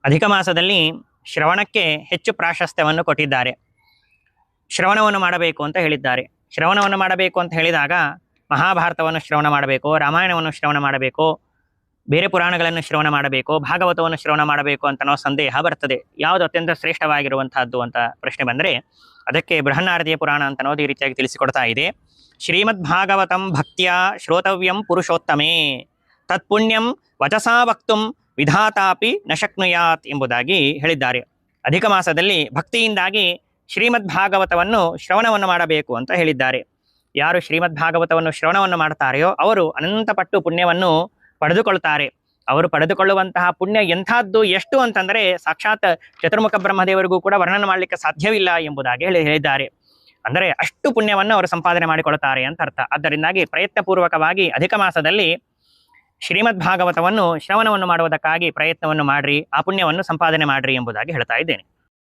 ಅಧಿಕ ಮಾಸದಲ್ಲಿ ಶ್ರವಣಕ್ಕೆ ಹೆಚ್ಚು ಪ್ರಾಶಸ್ತ್ಯವನ್ನು ಕೊಟ್ಟಿದ್ದಾರೆ. ಶ್ರವಣವನ್ನು ಮಾಡಬೇಕು ಅಂತ ಹೇಳಿದ್ದಾರೆ. ಶ್ರವಣವನ್ನು ಮಾಡಬೇಕು ಅಂತ ಹೇಳಿದಾಗ ಮಹಾಭಾರತವನ್ನು ಶ್ರವಣ ಮಾಡಬೇಕು, ರಾಮಾಯಣವನ್ನು ಶ್ರವಣ ಮಾಡಬೇಕು, ಬೇರೆ ಪುರಾಣಗಳನ್ನು ಶ್ರವಣ ಮಾಡಬೇಕು, ಭಾಗವತವನ್ನು ಶ್ರವಣ ಮಾಡಬೇಕು ಅಂತನೋ ಸಂದೇಹ ಬರ್ತದೆ. ಯಾವುದು ಅತ್ಯಂತ ಶ್ರೇಷ್ಠವಾಗಿರುವಂತಹದ್ದು ಅಂತ ಪ್ರಶ್ನೆ ಬಂದರೆ ಅದಕ್ಕೆ ಬೃಹನ್ನಾರದೀಯ ಪುರಾಣ ಅಂತನೋದು ಈ ರೀತಿಯಾಗಿ ತಿಳಿಸಿಕೊಡ್ತಾ ಇದೆ. ಶ್ರೀಮದ್ ಭಾಗವತಂ ಭಕ್ತಿಯ ಶ್ರೋತವ್ಯಂ ಪುರುಷೋತ್ತಮೇ ತತ್ಪುಣ್ಯಂ ವಚಸಾ ವಕ್ತುಂ ವಿಧಾತಾಪಿ ನ ಶಕ್ನುಯಾತ್ ಎಂಬುದಾಗಿ ಹೇಳಿದ್ದಾರೆ. ಅಧಿಕ ಮಾಸದಲ್ಲಿ ಭಕ್ತಿಯಿಂದಾಗಿ ಶ್ರೀಮದ್ ಭಾಗವತವನ್ನು ಶ್ರವಣವನ್ನು ಮಾಡಬೇಕು ಅಂತ ಹೇಳಿದ್ದಾರೆ. ಯಾರು ಶ್ರೀಮದ್ ಭಾಗವತವನ್ನು ಶ್ರವಣವನ್ನು ಮಾಡ್ತಾರೆಯೋ ಅವರು ಅನಂತ ಪಟ್ಟು ಪುಣ್ಯವನ್ನು ಪಡೆದುಕೊಳ್ತಾರೆ. ಅವರು ಪಡೆದುಕೊಳ್ಳುವಂತಹ ಪುಣ್ಯ ಎಂಥದ್ದು ಎಷ್ಟು ಅಂತಂದರೆ ಸಾಕ್ಷಾತ್ ಚತುರ್ಮುಖ ಬ್ರಹ್ಮದೇವರಿಗೂ ಕೂಡ ವರ್ಣನೆ ಮಾಡಲಿಕ್ಕೆ ಸಾಧ್ಯವಿಲ್ಲ ಎಂಬುದಾಗಿ ಹೇಳಿದ್ದಾರೆ. ಅಂದರೆ ಅಷ್ಟು ಪುಣ್ಯವನ್ನು ಅವರು ಸಂಪಾದನೆ ಮಾಡಿಕೊಳ್ತಾರೆ ಅಂತ ಅರ್ಥ. ಆದ್ದರಿಂದಾಗಿ ಪ್ರಯತ್ನಪೂರ್ವಕವಾಗಿ ಅಧಿಕ ಮಾಸದಲ್ಲಿ ಶ್ರೀಮದ್ ಭಾಗವತವನ್ನು ಶ್ರವಣವನ್ನು ಮಾಡುವುದಕ್ಕಾಗಿ ಪ್ರಯತ್ನವನ್ನು ಮಾಡ್ರಿ, ಆ ಪುಣ್ಯವನ್ನು ಸಂಪಾದನೆ ಮಾಡ್ರಿ ಎಂಬುದಾಗಿ ಹೇಳ್ತಾ ಇದ್ದೇನೆ.